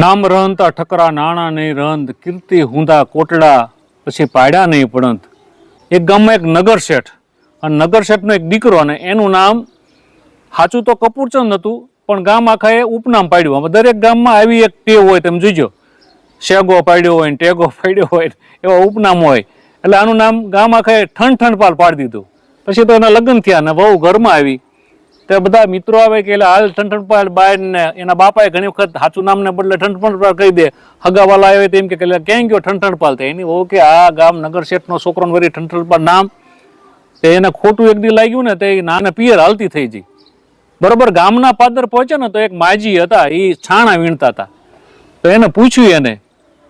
નામ રહંતા ઠકરા નાણા નહીં રહંત કીર્તિ હુંદા કોટડા પછી પાડ્યા નહીં પડંત. એક ગામમાં એક નગર શેઠ અને નગર શેઠનો એક દીકરો અને એનું નામ સાચું તો કપૂરચંદ હતું પણ ગામ આખાએ ઉપનામ પાડ્યું. આમાં દરેક ગામમાં આવી એક ટેવ હોય, તમે જોઈજો, શેગો પાડ્યો હોય ને ટેગો પાડ્યો હોય એવા ઉપનામ હોય. એટલે આનું નામ ગામ આખાએ ઠંડ પાડી દીધું. પછી તો એના લગ્ન થયા ને બહુ ઘરમાં આવી તો બધા મિત્રો આવે કે એટલે હાલ ઠંડ બાય ને એના બાપાએ ઘણી વખત સાચું નામને બદલે ઠંડ કહી દે. હગાવાલા આવે તો એમ કે ક્યાં ગયો ઠંડ થાય એની બહુ કે આ ગામ નગર શેઠનો છોકરો વળી ઠંડ નામ તે એને ખોટું એક દી લાગ્યું ને તે નાના પિયર હાલતી થઈ ગઈ. બરોબર ગામના પાદર પહોંચે ને તો એક માજી હતા, એ છાણા વીણતા હતા. તો એને પૂછ્યું એને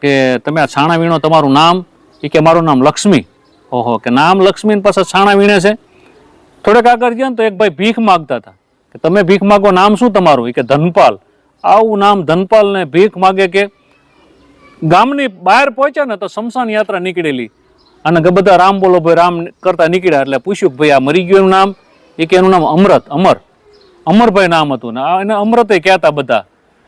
કે તમે આ છાણા વીણો, તમારું નામ? એ કે મારું નામ લક્ષ્મી. ઓહો, કે નામ લક્ષ્મી પાસે છાણા વીણે છે. થોડેક આગળ ગયા ને તો એક ભાઈ ભીખ માગતા હતા કે તમે ભીખ માગો, નામ શું તમારું? એ કે ધનપાલ. આવું નામ ધનપાલ ને ભીખ માગે કે ગામની બહાર પહોંચ્યા ને તો શમશાન યાત્રા નીકળેલી અને બધા રામ બોલો ભાઈ રામ કરતા નીકળ્યા. એટલે પૂછ્યું કે ભાઈ આ મરી ગયું નામ? એ કે એનું નામ અમરભાઈ નામ હતું ને એને અમરતે કહેતા બધા.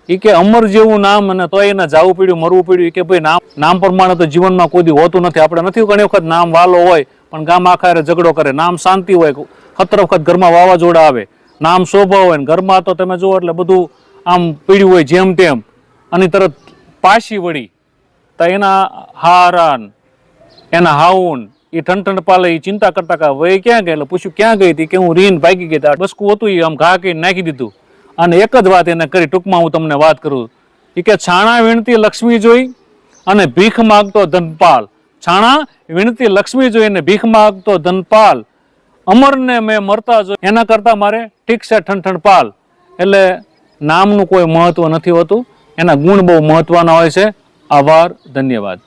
એ કે અમર જેવું નામ અને તો એને જવું પડ્યું, મરવું પડ્યું. એ કે ભાઈ નામ પ્રમાણે તો જીવનમાં કોઈ દી હોતું નથી. આપણે નથી ઘણી વખત નામ વાલો હોય પણ ગામ આખા ઝઘડો કરે. નામ શાંતિ હોય, ખતર વખત ઘરમાં વાવાઝોડા આવે. નામ શોભા હોય ને ઘરમાં તો તમે જુઓ એટલે બધું આમ પીડ્યું હોય જેમ તેમ અને તરત પાછી વળી તો એના હારાન એના હાઉન એ ઠંડ પાલે એ ચિંતા કરતા કે વય ક્યાં ગઈ? એટલે પૂછ્યું ક્યાં ગઈ હતી? કે હું રીન ભાગી ગઈ. બસકું હતું એ આમ ઘા કઈ નાખી દીધું. અને એક જ વાત એને કરી, ટૂંકમાં હું તમને વાત કરું. એ કે છાણા વીણતી લક્ષ્મી જોઈ અને ભીખ માગતો ધનપાલ. છાણા વીણતી લક્ષ્મી જોઈ અને ભીખ માગતો ધનપાલ. અમરને મેં મરતા જોઈ, એના કરતા મારે ઠીક છે ઠંડ પાલ. એટલે નામનું કોઈ મહત્વ નથી હોતું, એના ગુણ બહુ મહત્વના હોય છે. આભાર, ધન્યવાદ.